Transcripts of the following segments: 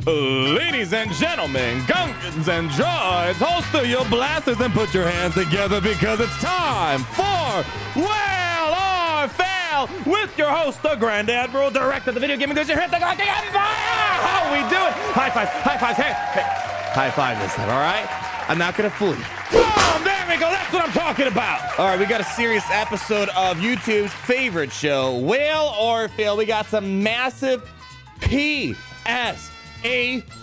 Ladies and gentlemen, Gungans and droids, holster your blasters and put your hands together because it's time for Well or Fail with your host, the Grand Admiral, Director of the Video Gaming Division, hit the Galactic Empire! How we doing? High fives, hey, high five this time, all right? I'm not gonna fool you. Boom, there we go, that's what I'm talking about. All right, we got a serious episode of YouTube's favorite show, Whale or Fail. We got some massive PSA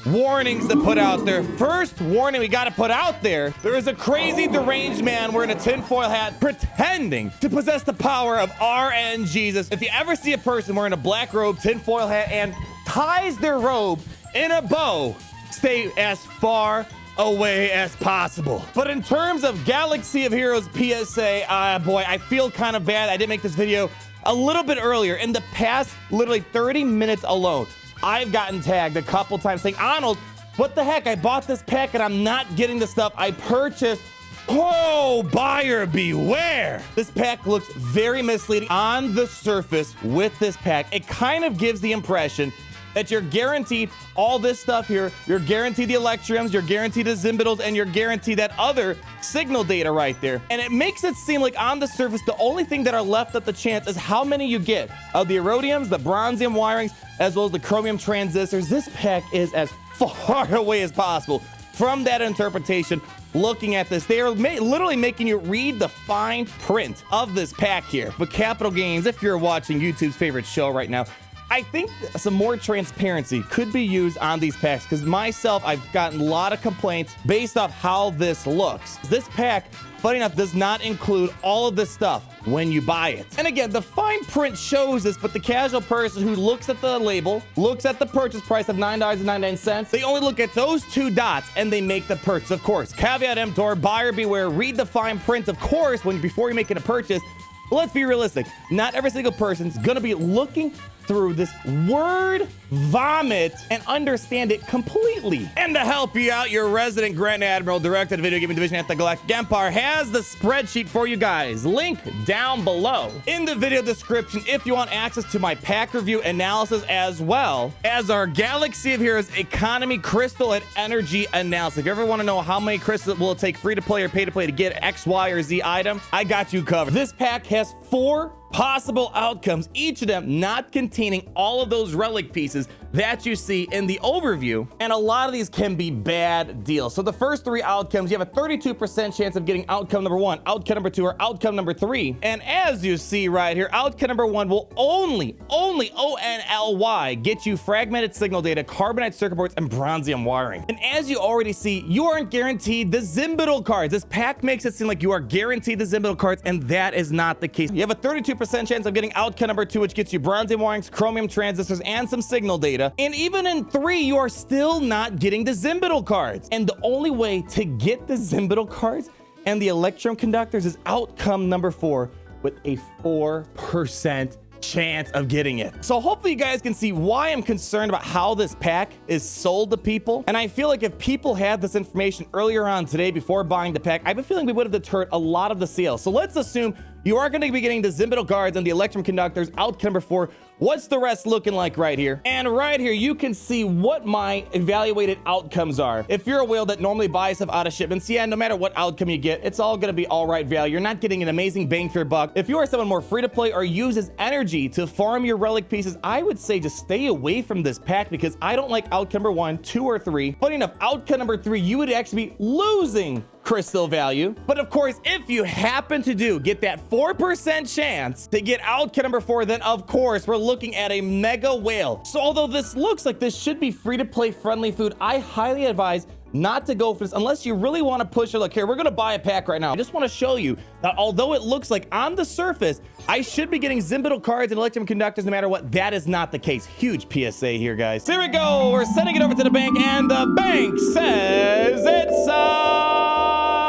warnings to put out there. First warning we got to put out there is a crazy deranged man wearing a tinfoil hat pretending to possess the power of RN Jesus. If you ever see a person wearing a black robe, tinfoil hat, and ties their robe in a bow, stay as far away as possible. But in terms of Galaxy of Heroes PSA, boy, I feel kind of bad. I didn't make this video a little bit earlier. In the past literally 30 minutes alone, I've gotten tagged a couple times saying, Arnold, what the heck? I bought this pack and I'm not getting the stuff I purchased. Oh, buyer beware. This pack looks very misleading on the surface. With this pack, it kind of gives the impression that you're guaranteed all this stuff here. You're guaranteed the Electriums, you're guaranteed the Zimbitals, and you're guaranteed that other signal data right there. And it makes it seem like on the surface, the only thing that are left up to chance is how many you get of the Erodiums, the Bronzium wirings, as well as the Chromium transistors. This pack is as far away as possible from that interpretation. Looking at this, they are literally making you read the fine print of this pack here. But Capital Games, if you're watching YouTube's favorite show right now, I think some more transparency could be used on these packs, because myself, I've gotten a lot of complaints based off how this looks. This pack, funny enough, does not include all of this stuff when you buy it. And again, the fine print shows this, but the casual person who looks at the label, looks at the purchase price of $9.99, they only look at those two dots and they make the purchase. Of course, caveat emptor, buyer beware, read the fine print, of course, before you're making a purchase. But let's be realistic. Not every single person's gonna be looking through this word vomit and understand it completely. And to help you out, your resident Grand Admiral, Director of the Video Gaming Division at the Galactic Empire, has the spreadsheet for you guys. Link down below in the video description if you want access to my pack review analysis, as well as our Galaxy of Heroes economy crystal and energy analysis. If you ever want to know how many crystals will it take free to play or pay to play to get X, Y, or Z item, I got you covered. This pack has 4 possible outcomes, each of them not containing all of those relic pieces that you see in the overview, and a lot of these can be bad deals. So the first 3 outcomes, you have a 32% chance of getting outcome number 1, outcome number 2, or outcome number 3. And as you see right here, outcome number 1 will only ONLY get you fragmented signal data, carbonite circuit boards, and bronzium wiring. And as you already see, you aren't guaranteed the Zimbital cards. This pack makes it seem like you are guaranteed the Zimbital cards, and that is not the case. You have a 32% chance of getting outcome number 2, which gets you bronzium wirings, chromium transistors, and some signal data. And even in 3, you are still not getting the Zimbital cards. And the only way to get the Zimbital cards and the Electrum conductors is outcome number 4 with a 4% chance of getting it. So hopefully you guys can see why I'm concerned about how this pack is sold to people. And I feel like if people had this information earlier on today before buying the pack, I have a feeling we would have deterred a lot of the sales. So let's assume you are going to be getting the Zimbital guards and the Electrum conductors, outcome number 4. What's the rest looking like right here? And right here, you can see what my evaluated outcomes are. If you're a whale that normally buys stuff out of shipments, yeah, no matter what outcome you get, it's all going to be all right value. You're not getting an amazing bang for your buck. If you are someone more free to play or uses energy to farm your relic pieces, I would say just stay away from this pack, because I don't like outcome number 1, 2, or 3. Funny enough, outcome number 3, you would actually be losing crystal value. But of course, if you happen to get that 4% chance to get outcome number 4, then of course we're looking at a mega whale. So although this looks like this should be free to play friendly food, I highly advise not to go for this unless you really want to push your luck. Here, we're going to buy a pack right now. I just want to show you that although it looks like on the surface I should be getting Zimbital cards and Electrum conductors no matter what, that is not the case. Huge PSA here, guys. Here we go. We're sending it over to the bank, and the bank says it's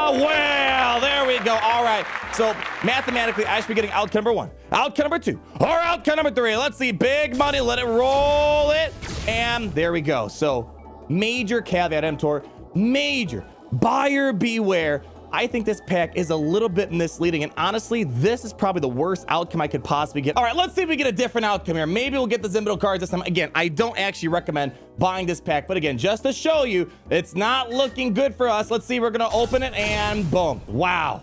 well, there we go. All right. So mathematically, I should be getting outcome number 1, outcome number 2, or outcome number 3. Let's see. Big money. Let it roll it. And there we go. So major caveat emptor, major buyer beware. I think this pack is a little bit misleading, and honestly, this is probably the worst outcome I could possibly get. All right, let's see if we get a different outcome here. Maybe we'll get the Zimbital cards this time. Again, I don't actually recommend buying this pack, but again, just to show you, it's not looking good for us. Let's see, we're gonna open it, and boom. Wow.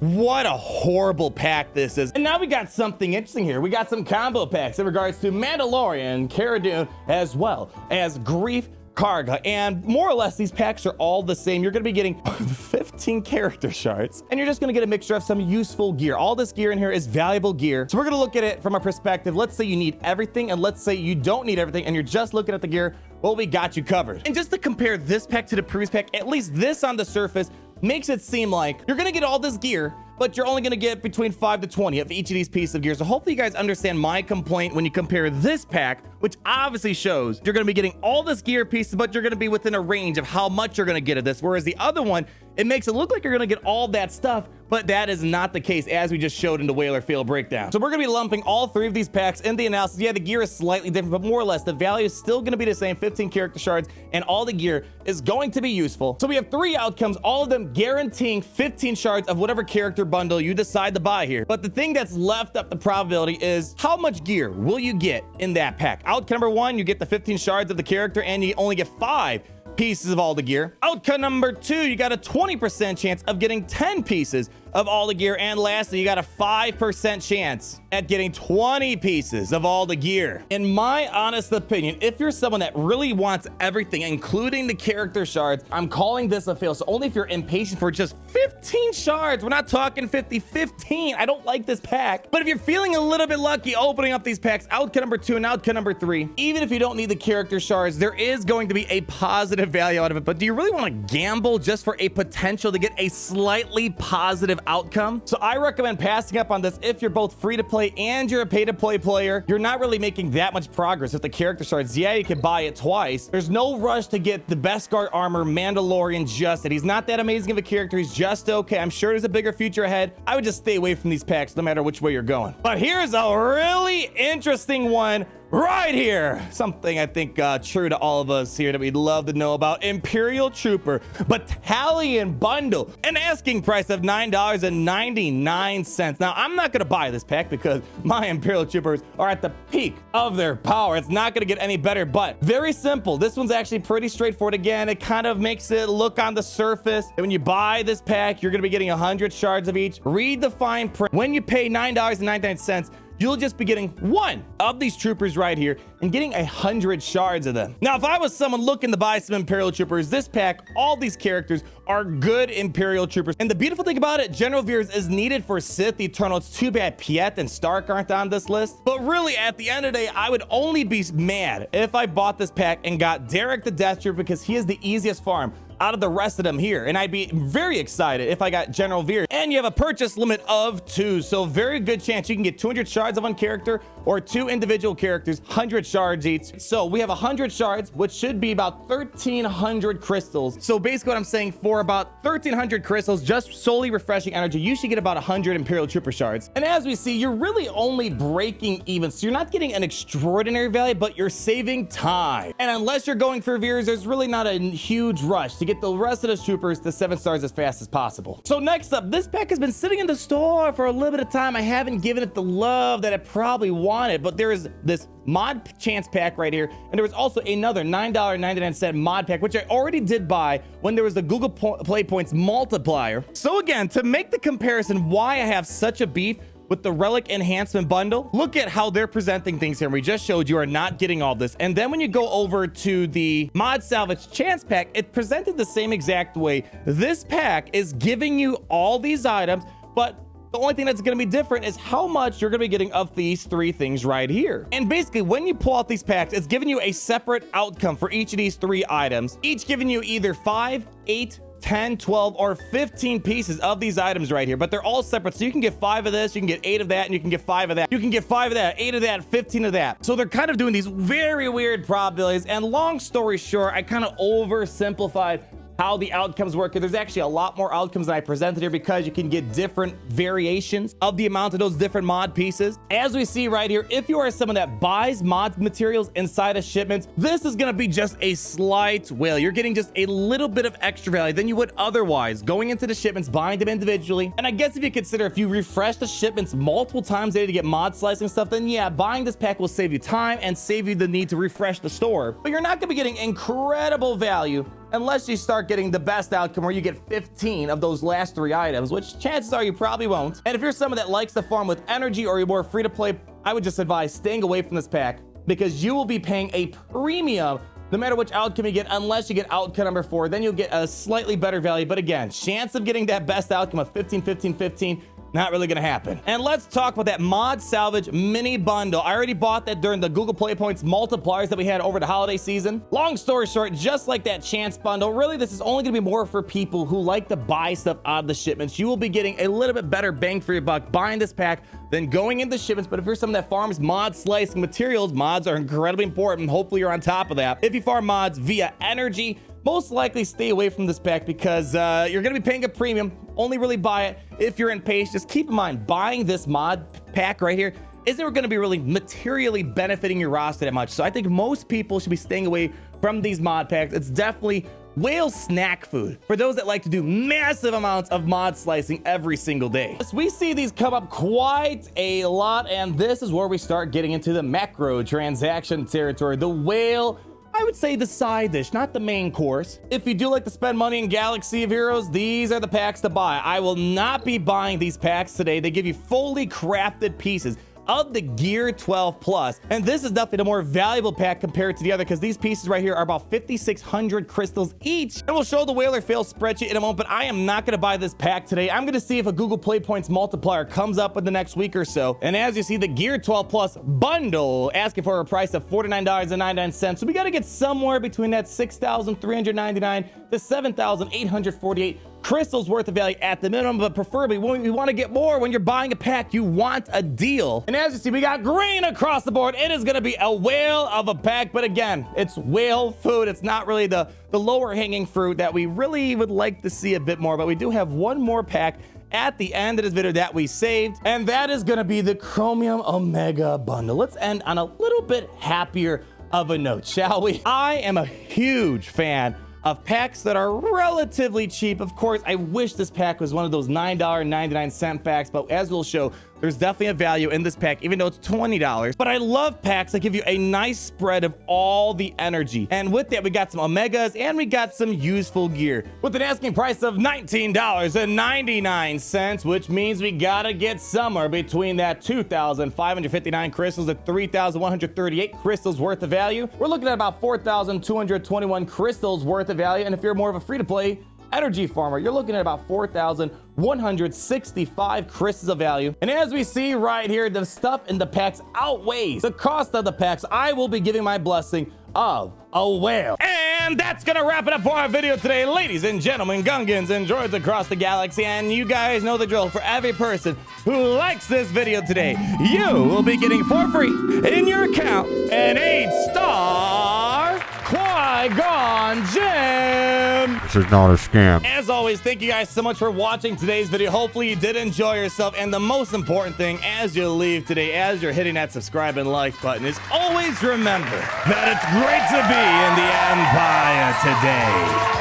What a horrible pack this is. And now we got something interesting here. We got some combo packs in regards to Mandalorian, Cara Dune, as well as Grief Karga, and more or less these packs are all the same. You're going to be getting 15 character shards, and you're just going to get a mixture of some useful gear. All this gear in here is valuable gear, so we're going to look at it from a perspective. Let's say you need everything, and let's say you don't need everything, and you're just looking at the gear. Well, we got you covered. And just to compare this pack to the previous pack, at least this on the surface makes it seem like you're going to get all this gear, but you're only going to get between 5 to 20 of each of these pieces of gear. So hopefully you guys understand my complaint when you compare this pack, which obviously shows you're going to be getting all this gear pieces, but you're going to be within a range of how much you're going to get of this. Whereas the other one, it makes it look like you're going to get all that stuff, but that is not the case, as we just showed in the Whaler Field breakdown. So we're going to be lumping all three of these packs in the analysis. Yeah, the gear is slightly different, but more or less the value is still going to be the same, 15 character shards, and all the gear is going to be useful. So we have 3 outcomes, all of them guaranteeing 15 shards of whatever character bundle you decide to buy here. But the thing that's left up the probability is how much gear will you get in that pack. Outcome number 1, you get the 15 shards of the character, and you only get 5 pieces of all the gear. Outcome number 2, you got a 20% chance of getting 10 pieces of all the gear. And lastly, you got a 5% chance at getting 20 pieces of all the gear. In my honest opinion, if you're someone that really wants everything, including the character shards, I'm calling this a fail. So only if you're impatient for just 15 shards, we're not talking 50, 15. I don't like this pack. But if you're feeling a little bit lucky opening up these packs, outcome number 2 and outcome number 3, even if you don't need the character shards, there is going to be a positive value out of it. But do you really want to gamble just for a potential to get a slightly positive outcome? So I recommend passing up on this if you're both free to play and you're a pay to play player. You're not really making that much progress with the character shards. Yeah, you can buy it twice. There's no rush to get the best guard armor Mandalorian just yet. He's not that amazing of a character. He's just okay. I'm sure there's a bigger future ahead. I would just stay away from these packs no matter which way you're going. But here's a really interesting one right here. Something I think true to all of us here that we'd love to know about. Imperial Trooper Battalion Bundle. An asking price of $9.99. Now, I'm not going to buy this pack because my Imperial Troopers are at the peak of their power. It's not going to get any better, but very simple. This one's actually pretty straightforward. Again, it kind of makes it look on the surface. And when you buy this pack, you're going to be getting 100 shards of each. Read the fine print. When you pay $9.99, you'll just be getting 1 of these troopers right here and getting 100 shards of them. Now, if I was someone looking to buy some Imperial Troopers, this pack, all these characters are good Imperial Troopers. And the beautiful thing about it, General Veers is needed for Sith Eternal. It's too bad Piet and Stark aren't on this list. But really, at the end of the day, I would only be mad if I bought this pack and got Derek the Death Trooper because he is the easiest farm out of the rest of them here. And I'd be very excited if I got General Veer. And you have a purchase limit of 2. So very good chance you can get 200 shards of one character or 2 individual characters, 100 shards each. So we have 100 shards, which should be about 1,300 crystals. So basically what I'm saying, for about 1,300 crystals, just solely refreshing energy, you should get about 100 Imperial Trooper shards. And as we see, you're really only breaking even. So you're not getting an extraordinary value, but you're saving time. And unless you're going for Veers, there's really not a huge rush to get the rest of those troopers to 7 stars as fast as possible. So next up, this pack has been sitting in the store for a little bit of time. I haven't given it the love that it probably wanted, but there is this mod chance pack right here, and there was also another $9.99 mod pack, which I already did buy when there was the Google Play Points multiplier. So again, to make the comparison why I have such a beef with the Relic Enhancement bundle, look at how they're presenting things here. We just showed you are not getting all this. And then when you go over to the Mod Salvage Chance Pack, it presented the same exact way. This pack is giving you all these items, but the only thing that's going to be different is how much you're going to be getting of these 3 things right here. And basically, when you pull out these packs, it's giving you a separate outcome for each of these 3 items, each giving you either 5, 8, 10, 12, or 15 pieces of these items right here, but they're all separate. So you can get 5 of this, you can get 8 of that, and you can get 5 of that. You can get 5 of that, 8 of that, 15 of that. So they're kind of doing these very weird probabilities. And long story short, I kind of oversimplified how the outcomes work. There's actually a lot more outcomes than I presented here because you can get different variations of the amount of those different mod pieces. As we see right here, if you are someone that buys mod materials inside of shipments, this is going to be just a slight whale. You're getting just a little bit of extra value than you would otherwise going into the shipments, buying them individually. And I guess if you consider if you refresh the shipments multiple times a day to get mod slicing stuff, then yeah, buying this pack will save you time and save you the need to refresh the store. But you're not going to be getting incredible value unless you start getting the best outcome where you get 15 of those last 3 items, which chances are you probably won't. And if you're someone that likes to farm with energy or you're more free to play, I would just advise staying away from this pack because you will be paying a premium no matter which outcome you get, unless you get outcome number 4, then you'll get a slightly better value. But again, chance of getting that best outcome of 15, 15, 15, not really gonna happen. And let's talk about that mod salvage mini bundle. I already bought that during the Google Play Points multipliers that we had over the holiday season. Long story short, just like that chance bundle, really this is only gonna be more for people who like to buy stuff out of the shipments. You will be getting a little bit better bang for your buck buying this pack than going into shipments. But if you're someone that farms mod slicing materials, mods are incredibly important. Hopefully you're on top of that. If you farm mods via energy, most likely stay away from this pack because you're going to be paying a premium. Only really buy it if you're in pace. Just keep in mind, buying this mod pack right here isn't going to be really materially benefiting your roster that much. So I think most people should be staying away from these mod packs. It's definitely whale snack food for those that like to do massive amounts of mod slicing every single day. Yes, we see these come up quite a lot, and this is where we start getting into the macro transaction territory. The whale, I would say the side dish, not the main course. If you do like to spend money in Galaxy of Heroes, these are the packs to buy. I will not be buying these packs today. They give you fully crafted pieces of the Gear 12 Plus, and this is definitely the more valuable pack compared to the other because these pieces right here are about 5,600 crystals each. And we'll show the Whale or Fail spreadsheet in a moment, but I am not going to buy this pack today. I'm going to see if a Google Play Points multiplier comes up in the next week or so. And as you see, the Gear 12 Plus bundle asking for a price of $49.99, so we got to get somewhere between that 6,399 to 7,848 crystals worth of value at the minimum, but preferably we want to get more. When you're buying a pack, you want a deal. And as you see, we got green across the board. It is going to be a whale of a pack, but again, it's whale food. It's not really the lower hanging fruit that we really would like to see a bit more, but we do have one more pack at the end of this video that we saved, and that is going to be the Chromium Omega bundle. Let's end on a little bit happier of a note, shall we? I am a huge fan of packs that are relatively cheap. Of course, I wish this pack was one of those $9.99 packs, but as we'll show, there's definitely a value in this pack, even though it's $20. But I love packs that give you a nice spread of all the energy. And with that, we got some Omegas and we got some useful gear with an asking price of $19.99, which means we gotta get somewhere between that 2,559 crystals to 3,138 crystals worth of value. We're looking at about 4,221 crystals worth of value. And if you're more of a free-to-play energy farmer, you're looking at about 4,165 crystals of value. And as we see right here, the stuff in the packs outweighs the cost of the packs. I will be giving my blessing of a whale. And that's gonna wrap it up for our video today, ladies and gentlemen, Gungans and droids across the galaxy. And you guys know the drill. For every person who likes this video today, you will be getting for free in your account an 8-star Qui-Gon Gem. This is not a scam. As always, thank you guys so much for watching today's video. Hopefully you did enjoy yourself. And the most important thing as you leave today, as you're hitting that subscribe and like button, is always remember that it's great to be in the Empire today.